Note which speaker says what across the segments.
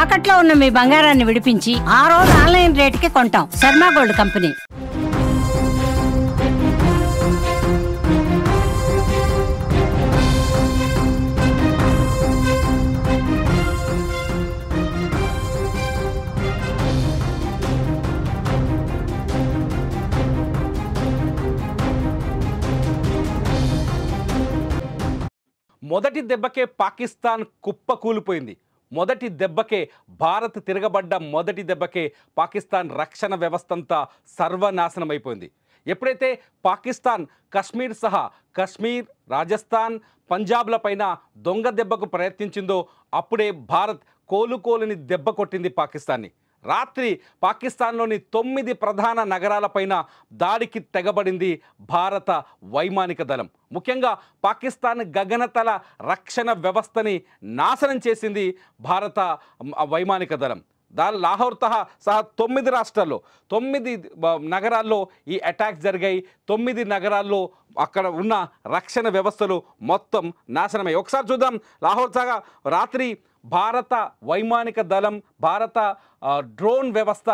Speaker 1: తాకట్లో ఉన్న మీ బంగారాన్ని విడిపించి ఆ రోజు ఆన్లైన్ రేటుకి కొంటాం. Sharma gold company.
Speaker 2: మొదటి దెబ్బకే పాకిస్తాన్ కుప్పకూలిపోయింది. మొదటి దెబ్బకే భారత్ తిరగబడ్డ మొదటి దెబ్బకే పాకిస్తాన్ రక్షణ వ్యవస్థ అంతా సర్వనాశనం అయిపోయింది. ఎప్పుడైతే పాకిస్తాన్ కశ్మీర్ సహా కశ్మీర్, రాజస్థాన్, పంజాబ్ల పైన దొంగ దెబ్బకు ప్రయత్నించిందో అప్పుడే భారత్ కోలుకోలుని దెబ్బ కొట్టింది పాకిస్తాన్ని. రాత్రి పాకిస్తాన్లోని 9 ప్రధాన నగరాలపైన దాడికి తెగబడింది భారత వైమానిక దళం. ముఖ్యంగా పాకిస్తాన్ గగనతల రక్షణ వ్యవస్థని నాశనం చేసింది భారత వైమానిక దళం. లాహోర్ సహా 9 రాష్ట్రాల్లో 9 నగరాల్లో ఈ అటాక్స్ జరిగాయి. 9 నగరాల్లో అక్కడ ఉన్న రక్షణ వ్యవస్థలు మొత్తం నాశనమయ్యాయి. ఒకసారి చూద్దాం. లాహోర్ సహా రాత్రి భారత వైమానిక దళం, భారత డ్రోన్ వ్యవస్థ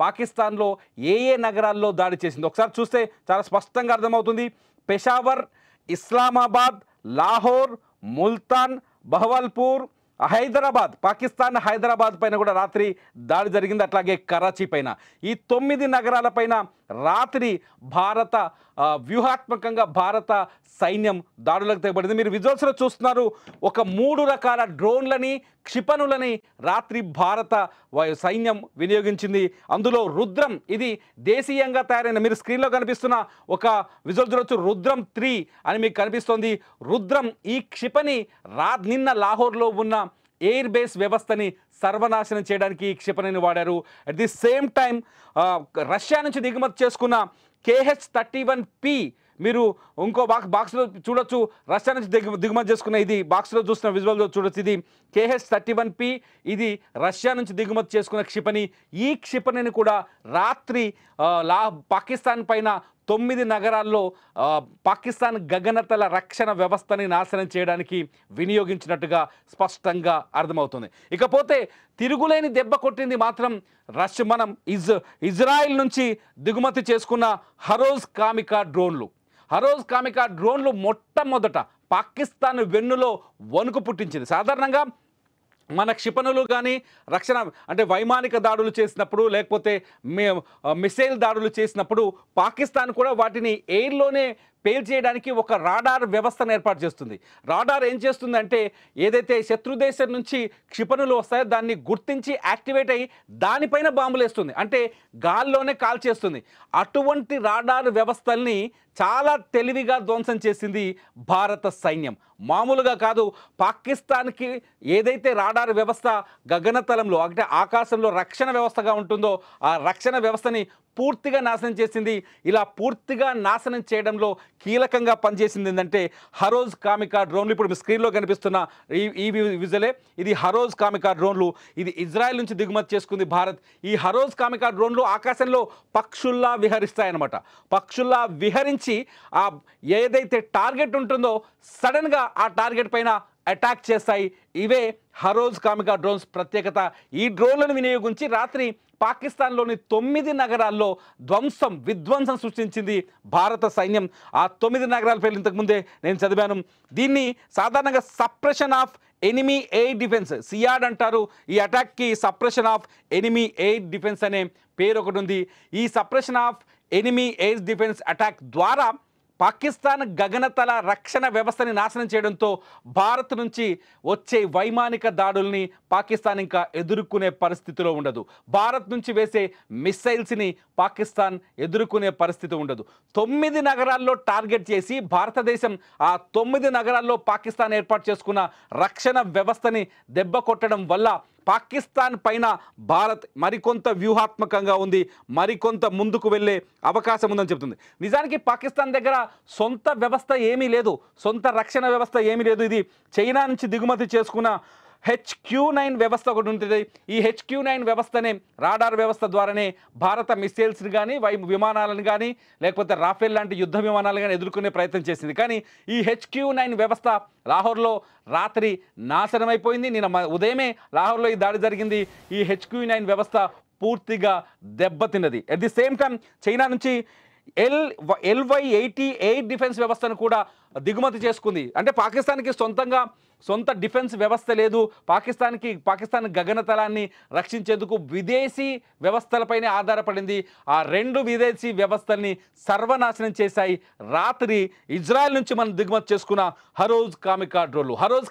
Speaker 2: పాకిస్తాన్లో ఏ నగరాల్లో దాడి చేసింది ఒకసారి చూస్తే చాలా స్పష్టంగా అర్థమవుతుంది. పెషావర్, ఇస్లామాబాద్, లాహోర్, ముల్తాన్, బహవల్పూర్, హైదరాబాద్, పాకిస్తాన్ హైదరాబాద్ పైన కూడా రాత్రి దాడి జరిగింది. అట్లాగే కరాచీ పైన. ఈ 9 నగరాల పైన రాత్రి భారత వ్యూహాత్మకంగా భారత సైన్యం దాడులకు తెగబడింది. మీరు విజువల్స్లో చూస్తున్నారు. ఒక 3 రకాల డ్రోన్లని, క్షిపణులని రాత్రి భారత సైన్యం వినియోగించింది. అందులో రుద్రం, ఇది దేశీయంగా తయారైన, మీరు స్క్రీన్లో కనిపిస్తున్న ఒక విజువల్ చూడొచ్చు, రుద్రం 3 అని మీకు కనిపిస్తోంది. రుద్రం ఈ క్షిపణి నిన్న లాహోర్లో ఉన్న ఎయిర్ బేస్ వ్యవస్థని సర్వనాశనం చేయడానికి ఈ క్షిపణిని వాడారు. At the same time Russia నుంచి దిగుమతి చేసుకున్న KH-31P, మీరు ఇంకో బాక్స్లో చూడొచ్చు, రష్యా నుంచి దిగుమతి చేసుకున్న, ఇది బాక్స్లో చూస్తున్న విజువల్లో చూడొచ్చు, ఇది KH-31P, ఇది రష్యా నుంచి దిగుమతి చేసుకున్న క్షిపణి. ఈ క్షిపణిని కూడా రాత్రి పాకిస్తాన్ పైన 9 నగరాల్లో పాకిస్తాన్ గగనతల రక్షణ వ్యవస్థని నాశనం చేయడానికి వినియోగించినట్టుగా స్పష్టంగా అర్థమవుతుంది. ఇకపోతే తిరుగులేని దెబ్బ కొట్టింది మాత్రం మనం ఇజ్రాయిల్ నుంచి దిగుమతి చేసుకున్న హరోజ్ కామికా డ్రోన్లు. హరోజ్ కామికా డ్రోన్లు మొట్టమొదట పాకిస్తాన్ వెన్నులో వణుకు పుట్టించింది. సాధారణంగా మన క్షిపణులు కానీ రక్షణ అంటే వైమానిక దాడులు చేసినప్పుడు, లేకపోతే మిసైల్ దాడులు చేసినప్పుడు పాకిస్తాన్ కూడా వాటిని ఎయిర్లోనే పేల్చేయడానికి ఒక రాడార్ వ్యవస్థను ఏర్పాటు చేస్తుంది. రాడార్ ఏం చేస్తుందంటే, ఏదైతే శత్రు దేశం నుంచి క్షిపణులు వస్తాయో దాన్ని గుర్తించి యాక్టివేట్ అయ్యి దానిపైన బాంబులు వేస్తుంది, అంటే గాల్లోనే కాల్చేస్తుంది. అటువంటి రాడార్ వ్యవస్థల్ని చాలా తెలివిగా ధ్వంసం చేసింది భారత సైన్యం. మామూలుగా కాదు, పాకిస్తాన్కి ఏదైతే రాడార్ వ్యవస్థ గగనతలంలో అంటే ఆకాశంలో రక్షణ వ్యవస్థగా ఉంటుందో ఆ రక్షణ వ్యవస్థని పూర్తిగా నాశనం చేసింది. ఇలా పూర్తిగా నాశనం చేయడంలో కీలకంగా పనిచేసింది ఏంటంటే హరోజ్ కామికా డ్రోన్లు. ఇప్పుడు మీ స్క్రీన్లో కనిపిస్తున్న ఈ విజువలే, ఇది హరోజ్ కామికా డ్రోన్లు. ఇది ఇజ్రాయెల్ నుంచి దిగుమతి చేసుకుంది భారత్. ఈ హరోజ్ కామికా డ్రోన్లు ఆకాశంలో పక్షుల్లా విహరిస్తాయన్నమాట. పక్షుల్లా విహరించి ఏదైతే టార్గెట్ ఉంటుందో సడన్గా ఆ టార్గెట్ పైన అటాక్ చేస్తాయి. ఇవే హరోజ్ కామికా డ్రోన్స్ ప్రత్యేకత. ఈ డ్రోన్లను వినియోగించి రాత్రి పాకిస్తాన్లోని 9 నగరాల్లో విధ్వంసం సృష్టించింది భారత సైన్యం. ఆ 9 నగరాల పేర్లు ఇంతకుముందే నేను చదివాను. దీన్ని సాధారణంగా suppression of enemy air defence, SEAD అంటారు. ఈ అటాక్కి suppression of enemy air defence అనే పేరు ఒకటి ఉంది. ఈ suppression of enemy air defence attack ద్వారా పాకిస్తాన్ గగనతల రక్షణ వ్యవస్థని నాశనం చేయడంతో భారత్ నుంచి వచ్చే వైమానిక దాడుల్ని పాకిస్తాన్ ఇంకా ఎదుర్కొనే పరిస్థితిలో ఉండదు. భారత్ నుంచి వేసే మిసైల్స్ని పాకిస్తాన్ ఎదుర్కొనే పరిస్థితి ఉండదు. 9 నగరాల్లో టార్గెట్ చేసి భారతదేశం ఆ 9 నగరాల్లో పాకిస్తాన్ ఏర్పాటు చేసుకున్న రక్షణ వ్యవస్థని దెబ్బ కొట్టడం వల్ల పాకిస్తాన్ పైన భారత్ మరికొంత వ్యూహాత్మకంగా ఉంది, మరికొంత ముందుకు వెళ్ళే అవకాశం ఉందని చెప్తుంది. నిజానికి పాకిస్తాన్ దగ్గర సొంత వ్యవస్థ ఏమీ లేదు, సొంత రక్షణ వ్యవస్థ ఏమీ లేదు. ఇది చైనా నుంచి దిగుమతి చేసుకున్న HQ-9 వ్యవస్థ ఒకటి ఉంటుంది. ఈ HQ-9 వ్యవస్థనే రాడార్ వ్యవస్థ ద్వారానే భారత మిసైల్స్ని కానీ విమానాలను కానీ లేకపోతే రాఫెల్ లాంటి యుద్ధ విమానాలు కానీ ఎదుర్కొనే ప్రయత్నం చేసింది. కానీ ఈ HQ-9 వ్యవస్థ లాహోర్లో రాత్రి నాశనం అయిపోయింది. నిన్న ఉదయమే లాహోర్లో ఈ దాడి జరిగింది. ఈ HQ-9 వ్యవస్థ పూర్తిగా దెబ్బతిన్నది. At the same time China నుంచి LY-88 డిఫెన్స్ వ్యవస్థను కూడా దిగుమతి చేసుకుంది. అంటే పాకిస్తాన్కి సొంత డిఫెన్స్ వ్యవస్థ లేదు. పాకిస్తాన్ గగనతలాన్ని రక్షించేందుకు విదేశీ వ్యవస్థలపైనే ఆధారపడింది. ఆ 2 విదేశీ వ్యవస్థల్ని సర్వనాశనం చేశాయి రాత్రి ఇజ్రాయెల్ నుంచి మనం దిగుమతి చేసుకున్న హరోజ్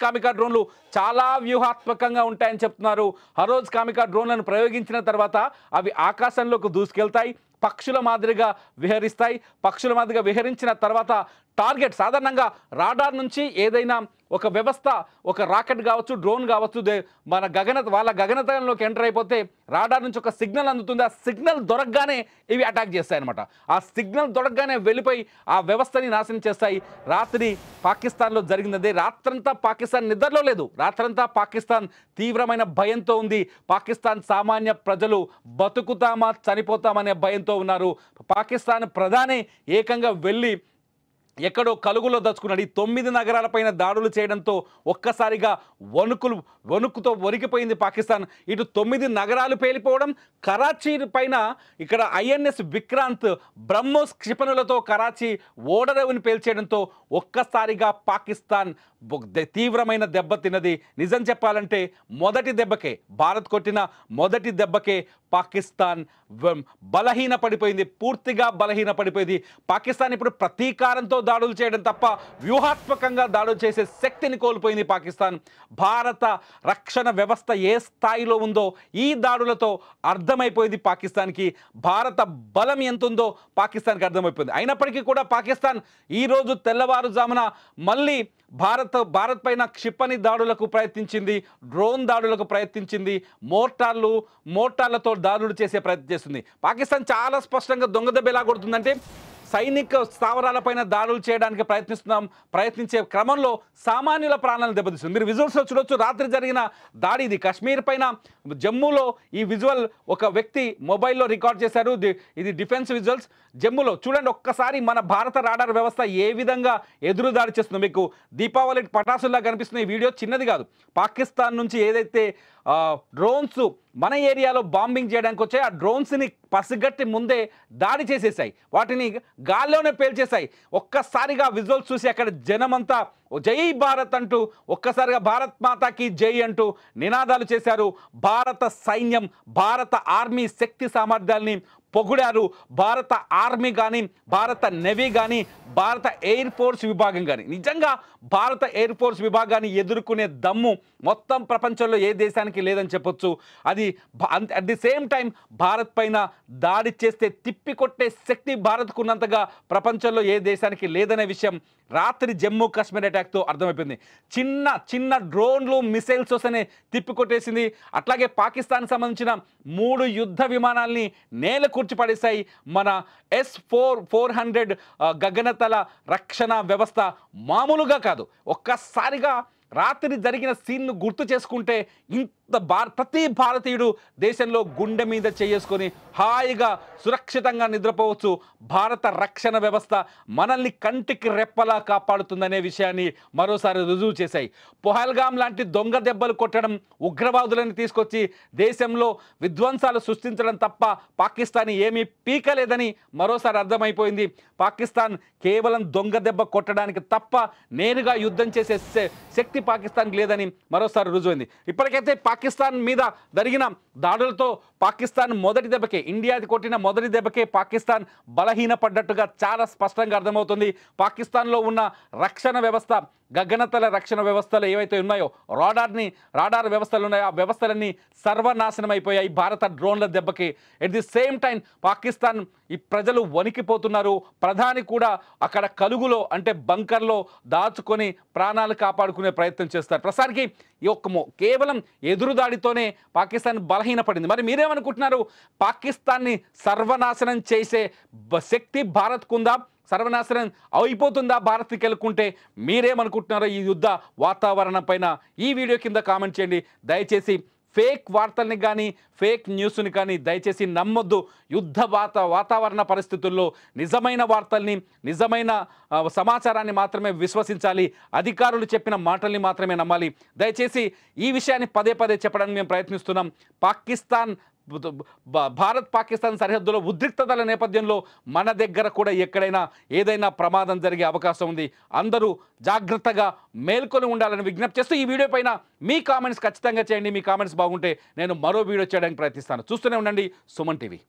Speaker 2: కామికా డ్రోన్లు చాలా వ్యూహాత్మకంగా ఉంటాయని చెప్తున్నారు. హరోజ్ కామికా డ్రోన్లను ప్రయోగించిన తర్వాత అవి ఆకాశంలోకి దూసుకెళ్తాయి, పక్షుల మాదిరిగా విహరిస్తాయి. పక్షుల మాదిరిగా విహరించిన తర్వాత టార్గెట్ సాధారణంగా రాడార్ నుంచి ఏదైనా ఒక వ్యవస్థ, ఒక రాకెట్ కావచ్చు, డ్రోన్ కావచ్చు, వాళ్ళ గగనతలంలోకి ఎంటర్ అయిపోతే రాడార్ నుంచి ఒక సిగ్నల్ అందుతుంది. ఆ సిగ్నల్ దొరకగానే ఇవి అటాక్ చేస్తాయి అనమాట. ఆ సిగ్నల్ దొరకగానే వెళ్ళిపోయి ఆ వ్యవస్థని నాశనం చేస్తాయి. రాత్రి పాకిస్తాన్లో జరిగింది. రాత్రంతా పాకిస్తాన్ నిద్రలో లేదు. రాత్రంతా పాకిస్తాన్ తీవ్రమైన భయంతో ఉంది. పాకిస్తాన్ సామాన్య ప్రజలు బతుకుతామా చనిపోతామనే భయంతో ఉన్నారు. పాకిస్తాన్ ప్రధాని ఏకంగా వెళ్ళి ఎక్కడో కలుగులో దచ్చుకున్నాడు. ఈ 9 నగరాలపైన దాడులు చేయడంతో ఒక్కసారిగా వణుకుతో వణికిపోయింది పాకిస్తాన్. ఇటు 9 నగరాలు పేలిపోవడం, కరాచీ పైన ఇక్కడ INS విక్రాంత్ బ్రహ్మోస్ క్షిపణులతో కరాచీ ఓడరేవుని పేల్చేయడంతో ఒక్కసారిగా పాకిస్తాన్ తీవ్రమైన దెబ్బతిన్నది. నిజం చెప్పాలంటే మొదటి దెబ్బకే, భారత్ కొట్టిన మొదటి దెబ్బకే పాకిస్తాన్ బలహీన పడిపోయింది, పూర్తిగా బలహీన పడిపోయింది. పాకిస్తాన్ ఇప్పుడు ప్రతీకారంతో దాడులు చేయడం తప్ప వ్యూహాత్మకంగా దాడులు చేసే శక్తిని కోల్పోయింది పాకిస్తాన్. భారత రక్షణ వ్యవస్థ ఏ స్థాయిలో ఉందో ఈ దాడులతో అర్థమైపోయింది పాకిస్తాన్కి. భారత బలం ఎంత ఉందో పాకిస్తాన్కి అర్థమైపోయింది. అయినప్పటికీ కూడా పాకిస్తాన్ ఈరోజు తెల్లవారుజామున మళ్ళీ భారత్ పైన క్షిపణి దాడులకు ప్రయత్నించింది, డ్రోన్ దాడులకు ప్రయత్నించింది, మోటార్లతో దాడులు చేసే ప్రయత్నం చేస్తుంది. పాకిస్తాన్ చాలా స్పష్టంగా దొంగ దెబ్బ ఎలా కొడుతుందంటే సైనిక స్థావరాలపైన దాడులు చేయడానికి ప్రయత్నించే క్రమంలో సామాన్యుల ప్రాణాలను దెబ్బతీస్తుంది. మీరు విజువల్స్లో చూడొచ్చు. రాత్రి జరిగిన దాడి ఇది కాశ్మీర్ పైన, జమ్మూలో. ఈ విజువల్ ఒక వ్యక్తి మొబైల్లో రికార్డ్ చేశారు. ఇది డిఫెన్స్ విజువల్స్. జమ్మూలో చూడండి ఒక్కసారి మన భారత రాడార్ వ్యవస్థ ఏ విధంగా ఎదురు దాడి చేస్తుందో. మీకు దీపావళి పటాసుల్లా కనిపిస్తున్న ఈ వీడియో చిన్నది కాదు. పాకిస్తాన్ నుంచి ఏదైతే డ్రోన్స్ మన ఏరియాలో బాంబింగ్ చేయడానికి వచ్చాయి, ఆ డ్రోన్స్ని పసిగట్టి ముందే దాడి చేసేసాయి, వాటిని గాల్లోనే పేల్చేశాయి. ఒక్కసారిగా విజువల్స్ చూసి అక్కడ జనమంతా జై భారత్ అంటూ ఒక్కసారిగా భారత్ మాతాకి జై అంటూ నినాదాలు చేశారు. భారత సైన్యం, భారత ఆర్మీ శక్తి సామర్థ్యాల్ని పొగిడారు. భారత ఆర్మీ కానీ, భారత నేవీ కానీ, భారత ఎయిర్ ఫోర్స్ విభాగం కానీ, నిజంగా భారత ఎయిర్ ఫోర్స్ విభాగాన్ని ఎదుర్కొనే దమ్ము మొత్తం ప్రపంచంలో ఏ దేశానికి లేదని చెప్పొచ్చు. అది at the same time Bharat పైన దాడి చేస్తే తిప్పికొట్టే శక్తి భారత్కు ఉన్నంతగా ప్రపంచంలో ఏ దేశానికి లేదనే విషయం రాత్రి జమ్మూ కాశ్మీర్ అటాక్తో అర్థమైపోయింది. చిన్న డ్రోన్లు, మిసైల్స్ వస్తేనే తిప్పికొట్టేసింది. అట్లాగే పాకిస్తాన్ సంబంధించిన 3 యుద్ధ విమానాల్ని నేల కూర్చిపడేశాయి. మన S-400 గగనతల రక్షణ వ్యవస్థ మామూలుగా కాదు. ఒక్కసారిగా రాత్రి జరిగిన సీన్ను గుర్తు చేసుకుంటే ప్రతి భారతీయుడు దేశంలో గుండె మీద చేసుకొని హాయిగా సురక్షితంగా నిద్రపోవచ్చు. భారత రక్షణ వ్యవస్థ మనల్ని కంటికి రెప్పలా కాపాడుతుందనే విషయాన్ని మరోసారి రుజువు చేశాయి. పహల్గామ్ లాంటి దొంగ దెబ్బలు కొట్టడం, ఉగ్రవాదులను తీసుకొచ్చి దేశంలో విధ్వంసాలు సృష్టించడం తప్ప పాకిస్తాన్ ఏమీ పీకలేదని మరోసారి అర్థమైపోయింది. పాకిస్తాన్ కేవలం దొంగ దెబ్బ కొట్టడానికి తప్ప నేరుగా యుద్ధం చేసే శక్తి పాకిస్తాన్కి లేదని మరోసారి రుజువైంది. ఇప్పటికైతే పాకిస్తాన్ మీద జరిగిన దాడులతో పాకిస్తాన్ మొదటి దెబ్బకే, ఇండియాది కొట్టిన మొదటి దెబ్బకే పాకిస్తాన్ బలహీనపడ్డట్టుగా చాలా స్పష్టంగా అర్థమవుతుంది. పాకిస్తాన్లో ఉన్న రక్షణ వ్యవస్థ, గగనతల రక్షణ వ్యవస్థలు ఏవైతే ఉన్నాయో, రాడార్ వ్యవస్థలు ఉన్నాయో, ఆ వ్యవస్థలన్నీ సర్వనాశనం అయిపోయాయి భారత డ్రోన్ల దెబ్బకి. At the same time Pakistan ఈ ప్రజలు వణికిపోతున్నారు. ప్రధాని కూడా అక్కడ కలుగులో అంటే బంకర్లో దాచుకొని ప్రాణాలు కాపాడుకునే ప్రయత్నం చేస్తారు. ప్రస్తుతానికి ఈ కేవలం ఎదురుదాడితోనే పాకిస్తాన్ బలహీనపడింది. మరి మీరేమనుకుంటున్నారు? పాకిస్తాన్ని సర్వనాశనం చేసే శక్తి భారత్కు ఉందా? సర్వనాశనం అయిపోతుందా భారత్కి గెలుకుంటే? మీరేమనుకుంటున్నారో ఈ యుద్ధ వాతావరణం పైన ఈ వీడియో కింద కామెంట్ చేయండి. దయచేసి ఫేక్ వార్తల్ని కానీ ఫేక్ న్యూస్ని కానీ దయచేసి నమ్మొద్దు. యుద్ధ వాతావరణ పరిస్థితుల్లో నిజమైన వార్తల్ని నిజమైన సమాచారాన్ని మాత్రమే విశ్వసించాలి. అధికారులు చెప్పిన మాటల్ని మాత్రమే నమ్మాలి. దయచేసి ఈ విషయాన్ని పదే పదే చెప్పడానికి మేము ప్రయత్నిస్తున్నాం. భారత్ పాకిస్తాన్ సరిహద్దులో ఉద్రిక్తతల నేపథ్యంలో మన దగ్గర కూడా ఎక్కడైనా ఏదైనా ప్రమాదం జరిగే అవకాశం ఉంది. అందరూ జాగ్రత్తగా మేల్కొని ఉండాలని విజ్ఞప్తి చేస్తూ ఈ వీడియో పైన మీ కామెంట్స్ ఖచ్చితంగా చేయండి. మీ కామెంట్స్ బాగుంటే నేను మరో వీడియో చేయడానికి ప్రయత్నిస్తాను. చూస్తూనే ఉండండి సుమన్ టీవీ.